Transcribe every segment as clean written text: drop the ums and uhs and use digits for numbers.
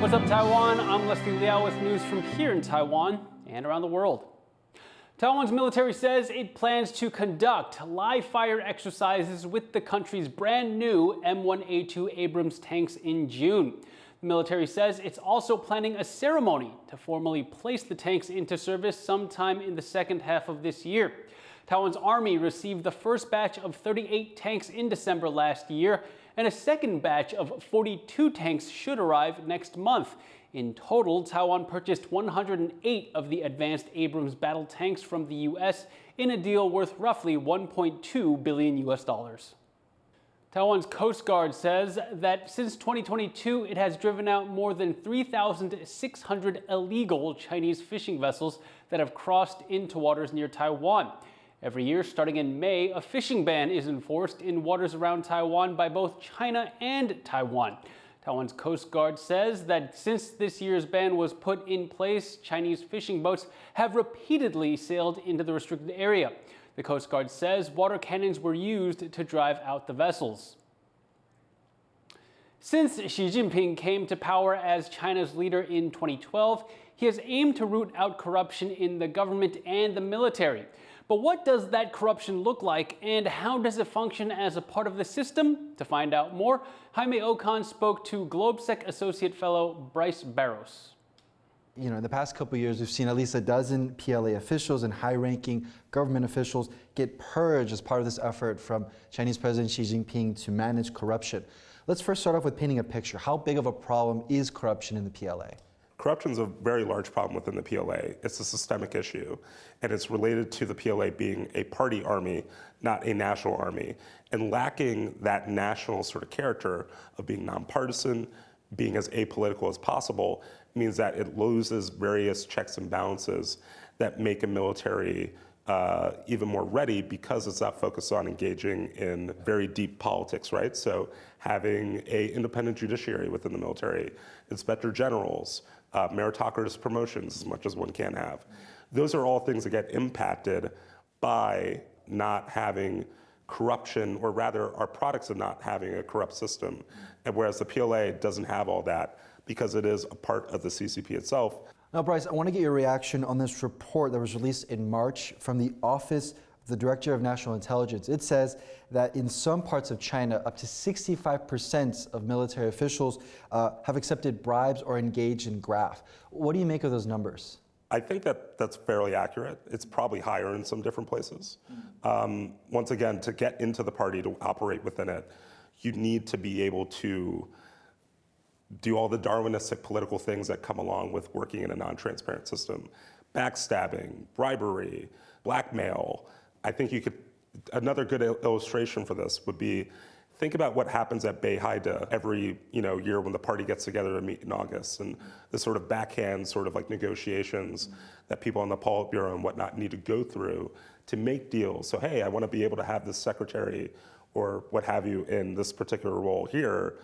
What's up, Taiwan? I'm Liao with news from here in Taiwan and around the world. Taiwan's military says it plans to conduct live fire exercises with the country's brand new M1A2 Abrams tanks in June. The military says it's also planning a ceremony to formally place the tanks into service sometime in the second half of this year. Taiwan's army received the first batch of 38 tanks in December last year, and a second batch of 42 tanks should arrive next month. In total, Taiwan purchased 108 of the advanced Abrams battle tanks from the U.S. in a deal worth roughly $1.2 billion. Taiwan's Coast Guard says that since 2022, it has driven out more than 3,600 illegal Chinese fishing vessels that have crossed into waters near Taiwan. Every year, starting in May, a fishing ban is enforced in waters around Taiwan by both China and Taiwan. Taiwan's Coast Guard says that since this year's ban was put in place, Chinese fishing boats have repeatedly sailed into the restricted area. The Coast Guard says water cannons were used to drive out the vessels. Since Xi Jinping came to power as China's leader in 2012, he has aimed to root out corruption in the government and the military. But what does that corruption look like, and how does it function as a part of the system? To find out more, Jaime Ocon spoke to GlobeSec Associate Fellow Bryce Barros. In the past couple of years, we've seen at least a dozen PLA officials and high-ranking government officials get purged as part of this effort from Chinese President Xi Jinping to manage corruption. Let's first start off with painting a picture. How big of a problem is corruption in the PLA? Corruption is a very large problem within the PLA. It's a systemic issue, and it's related to the PLA being a party army, not a national army, and lacking that national sort of character of being nonpartisan, being as apolitical as possible, means that it loses various checks and balances that make a military even more ready because it's not focused on engaging in very deep politics, right? So having an independent judiciary within the military, inspector generals, meritocratic promotions as much as one can have. Those are all things that get impacted by not having corruption, or rather are products of not having a corrupt system. And whereas the PLA doesn't have all that because it is a part of the CCP itself. Now, Bryce, I want to get your reaction on this report that was released in March from the Office of the Director of National Intelligence. It says that in some parts of China, up to 65% of military officials have accepted bribes or engaged in graft. What do you make of those numbers? I think that that's fairly accurate. It's probably higher in some different places. Once again, to get into the party, to operate within it, you need to be able to do all the Darwinistic political things that come along with working in a non-transparent system. Backstabbing, bribery, blackmail. I think you could, another good illustration for this would be, think about what happens at Beihai every year when the party gets together to meet in August, and the sort of backhand sort of like negotiations that people on the Politburo and whatnot need to go through to make deals. So, hey, I want to be able to have this secretary or what have you in this particular role here.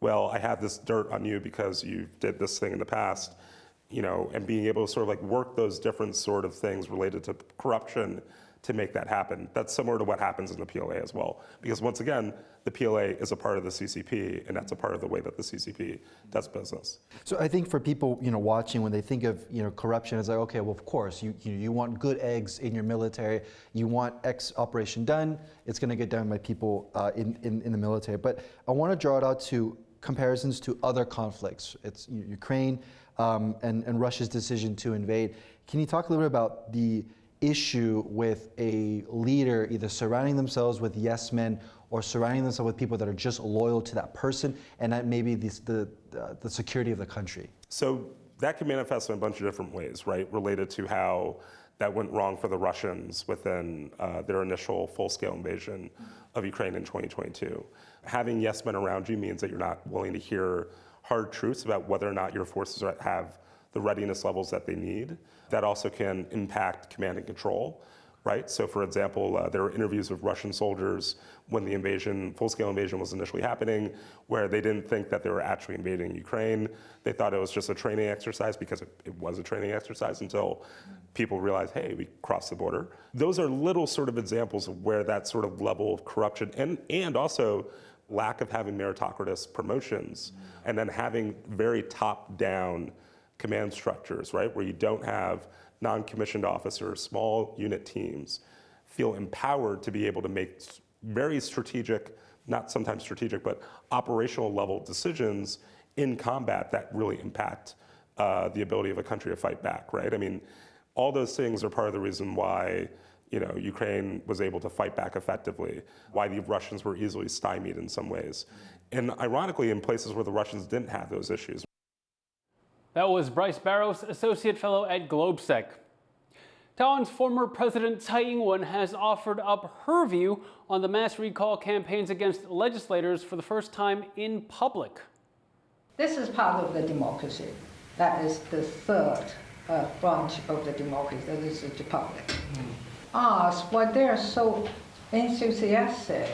Well, I have this dirt on you because you did this thing in the past, and being able to sort of like work those different sort of things related to corruption to make that happen. That's similar to what happens in the PLA as well. Because once again, the PLA is a part of the CCP, and that's a part of the way that the CCP does business. So I think for people, watching, when they think of, corruption, it's like, okay, well, of course, you want good eggs in your military. You want X operation done. It's going to get done by people in the military. But I want to draw it out to comparisons to other conflicts. It's Ukraine and Russia's decision to invade. Can you talk a little bit about the issue with a leader either surrounding themselves with yes men or surrounding themselves with people that are just loyal to that person, and that maybe the security of the country? So that can manifest in a bunch of different ways, right? Related to how that went wrong for the Russians within their initial full-scale invasion of Ukraine in 2022. Having yes men around you means that you're not willing to hear hard truths about whether or not your forces have the readiness levels that they need. That also can impact command and control, right? So for example, there were interviews with Russian soldiers when the invasion, full-scale invasion was initially happening, where they didn't think that they were actually invading Ukraine. They thought it was just a training exercise because it was a training exercise until people realized, hey, we crossed the border. Those are little sort of examples of where that sort of level of corruption and also lack of having meritocratic promotions, and then having very top-down command structures, right, where you don't have non-commissioned officers, small unit teams, feel empowered to be able to make very strategic, not sometimes strategic, but operational level decisions in combat that really impact the ability of a country to fight back, right? I mean, all those things are part of the reason why Ukraine was able to fight back effectively, why the Russians were easily stymied in some ways. And ironically, in places where the Russians didn't have those issues. That was Bryce Barros, Associate Fellow at GlobeSec. Taiwan's former President Tsai has offered up her view on the mass recall campaigns against legislators for the first time in public. This is part of the democracy. That is the third branch of the democracy, that is the republic. Ask why they are so enthusiastic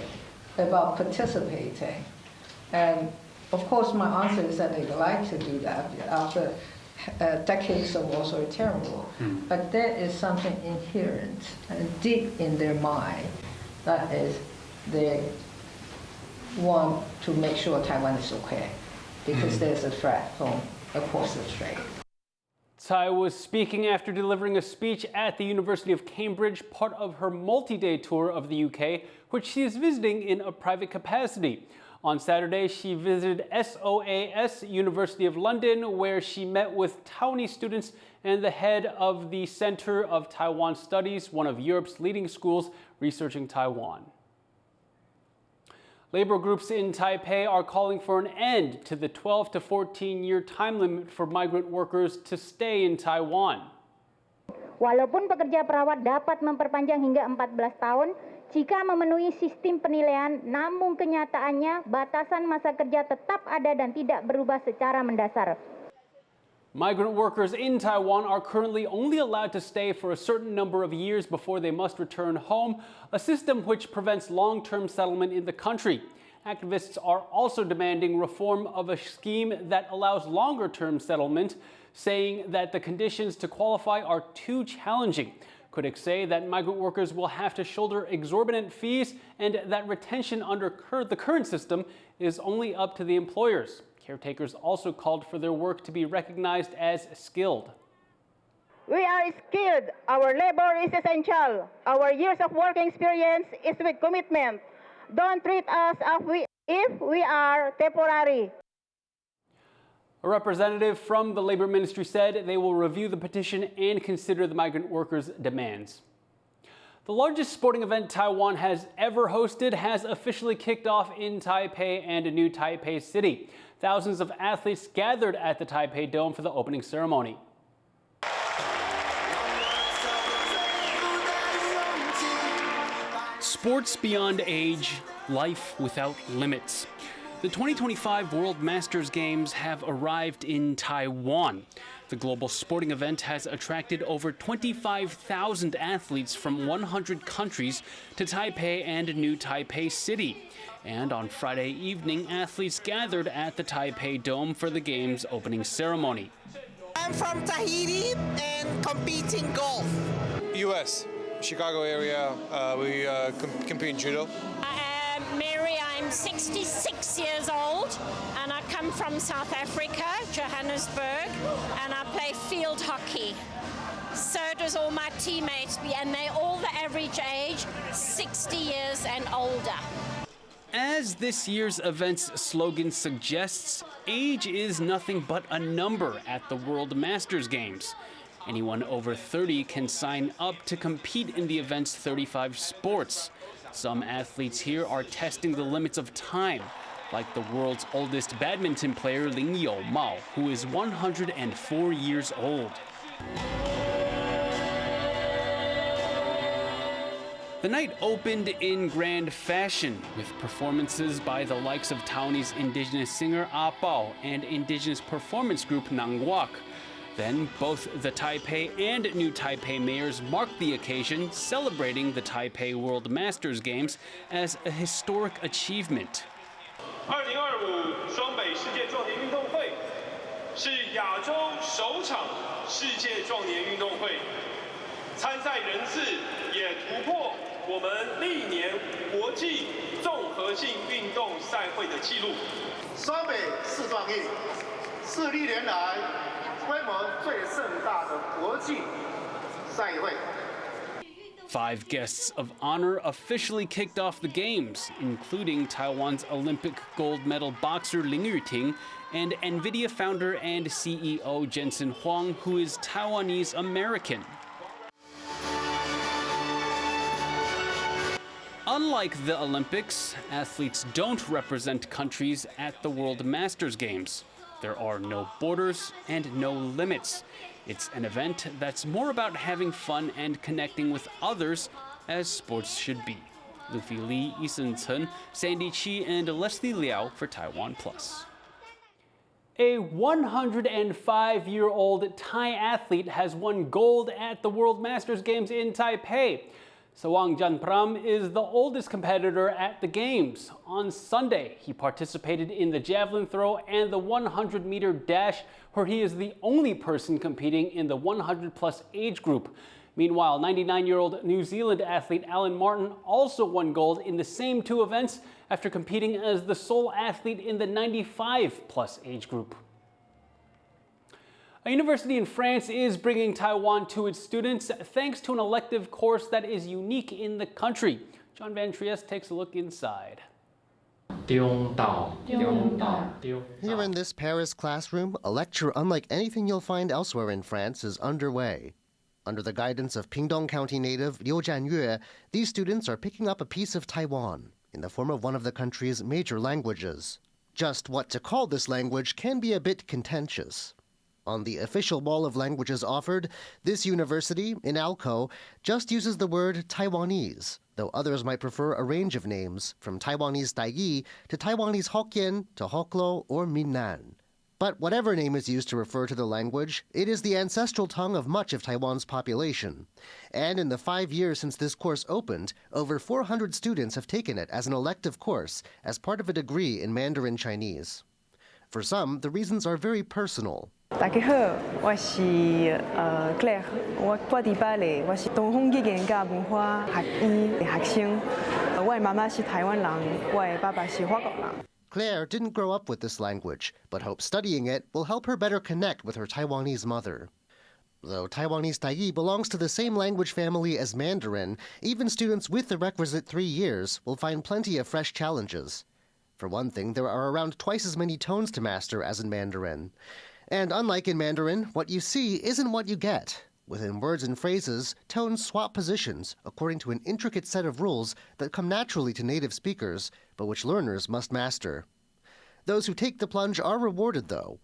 about participating. And of course, my answer is that they like to do that after decades of authoritarian rule. But there is something inherent and deep in their mind, that is, they want to make sure Taiwan is okay, because there's a threat from across the strait. Tsai was speaking after delivering a speech at the University of Cambridge, part of her multi-day tour of the UK, which she is visiting in a private capacity. On Saturday, she visited SOAS, University of London, where she met with Taiwanese students and the head of the Center of Taiwan Studies, one of Europe's leading schools researching Taiwan. Labor groups in Taipei are calling for an end to the 12 to 14-year time limit for migrant workers to stay in Taiwan. Walaupun pekerja perawat dapat memperpanjang hingga 14 tahun jika memenuhi sistem penilaian, namun kenyataannya batasan masa kerja tetap ada dan tidak berubah secara mendasar. Migrant workers in Taiwan are currently only allowed to stay for a certain number of years before they must return home, a system which prevents long-term settlement in the country. Activists are also demanding reform of a scheme that allows longer-term settlement, saying that the conditions to qualify are too challenging. Critics say that migrant workers will have to shoulder exorbitant fees and that retention under the current system is only up to the employers. Caretakers also called for their work to be recognized as skilled. We are skilled. Our labor is essential. Our years of working experience is with commitment. Don't treat us as if we are temporary. A representative from the Labor Ministry said they will review the petition and consider the migrant workers' demands. The largest sporting event Taiwan has ever hosted has officially kicked off in Taipei and a new Taipei city. Thousands of athletes gathered at the Taipei Dome for the opening ceremony. Sports beyond age, life without limits. The 2025 World Masters Games have arrived in Taiwan. The global sporting event has attracted over 25,000 athletes from 100 countries to Taipei and New Taipei City. And on Friday evening, athletes gathered at the Taipei Dome for the game's opening ceremony. I'm from Tahiti and competing golf. U.S., Chicago area, we compete in judo. I am Mary, I'm 66 years old and I come from South Africa, Johannesburg, and I play field hockey. So does all my teammates, and they're all the average age, 60 years and older. As this year's event's slogan suggests, age is nothing but a number at the World Masters Games. Anyone over 30 can sign up to compete in the event's 35 sports. Some athletes here are testing the limits of time, like the world's oldest badminton player Liao, who is 104 years old. The night opened in grand fashion with performances by the likes of Taiwanese indigenous singer Bao and indigenous performance group Nangwak. Then both the Taipei and New Taipei mayors marked the occasion, celebrating the Taipei World Masters Games as a historic achievement. 2025双北世界壮年运动会是亚洲首场世界壮年运动会，参赛人次也突破我们历年国际综合性运动赛会的纪录。双北世壮义是历年来规模最盛大的国际赛会。 5 guests of honor officially kicked off the games, including Taiwan's Olympic gold medal boxer Ling Yuting and NVIDIA founder and CEO Jensen Huang, who is Taiwanese American. Unlike the Olympics, athletes don't represent countries at the World Masters Games. There are no borders and no limits. It's an event that's more about having fun and connecting with others, as sports should be. Luffy Li, Eason Chen, Sandy Chi, and Leslie Liao for TaiwanPlus. A 105-year-old Thai athlete has won gold at the World Masters Games in Taipei. Sawang Janpram is the oldest competitor at the Games. On Sunday, he participated in the javelin throw and the 100-meter dash, where he is the only person competing in the 100-plus age group. Meanwhile, 99-year-old New Zealand athlete Alan Martin also won gold in the same 2 events after competing as the sole athlete in the 95-plus age group. A university in France is bringing Taiwan to its students thanks to an elective course that is unique in the country. John Van Trieste takes a look inside. Here in this Paris classroom, a lecture unlike anything you'll find elsewhere in France is underway. Under the guidance of Pingdong County native Liao, these students are picking up a piece of Taiwan in the form of one of the country's major languages. Just what to call this language can be a bit contentious. On the official wall of languages offered, this university, in Alco, just uses the word Taiwanese, though others might prefer a range of names, from Taiwanese Taigi to Taiwanese Hokkien to Hoklo or Minnan. But whatever name is used to refer to the language, it is the ancestral tongue of much of Taiwan's population. And in the 5 years since this course opened, over 400 students have taken it as an elective course as part of a degree in Mandarin Chinese. For some, the reasons are very personal. 大家好，我是Claire， 我伫巴黎，我是东方语言甲文化学院的学生。我的妈妈是台湾人，我的爸爸是法国人。 Claire didn't grow up with this language, but hopes studying it will help her better connect with her Taiwanese mother. Though Taiwanese Taigi belongs to the same language family as Mandarin, even students with the requisite 3 years will find plenty of fresh challenges. For one thing, there are around twice as many tones to master as in Mandarin. And unlike in Mandarin, what you see isn't what you get. Within words and phrases, tones swap positions according to an intricate set of rules that come naturally to native speakers, but which learners must master. Those who take the plunge are rewarded, though.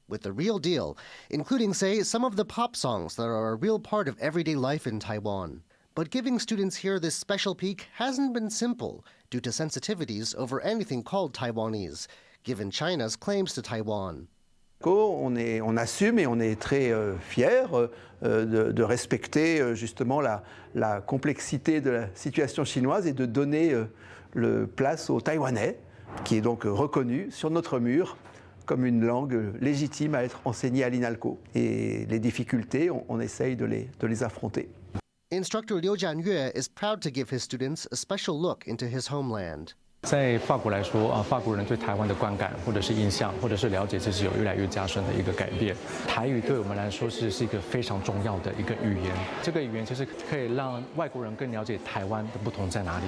With the real deal, including, say, some of the pop songs that are a real part of everyday life in Taiwan. But giving students here this special peek hasn't been simple due to sensitivities over anything called Taiwanese, given China's claims to Taiwan. On assume et on est très fiers de respecter justement la complexité de la situation chinoise et de donner le place au taïwanais, qui est donc reconnu sur notre mur comme une langue légitime à être enseignée à l'INALCO. Et les difficultés, on essaye de les affronter. Instructor Liao is proud to give his students a special look into his homeland. 在法国来说，法国人对台湾的观感或者是印象或者是了解，其实有越来越加深的一个改变。台语对我们来说是一个非常重要的一个语言，这个语言其实可以让外国人更了解台湾的不同在哪里。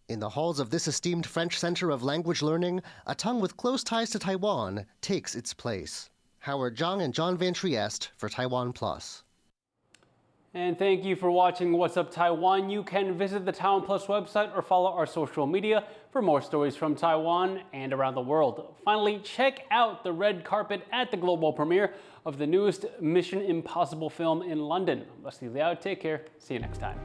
In the halls of this esteemed French Center of Language Learning, a tongue with close ties to Taiwan takes its place. Howard Zhang and John Van Trieste for TaiwanPlus. And thank you for watching What's Up Taiwan. You can visit the TaiwanPlus website or follow our social media for more stories from Taiwan and around the world. Finally, check out the red carpet at the global premiere of the newest Mission Impossible film in London. Leslie Liao, take care. See you next time.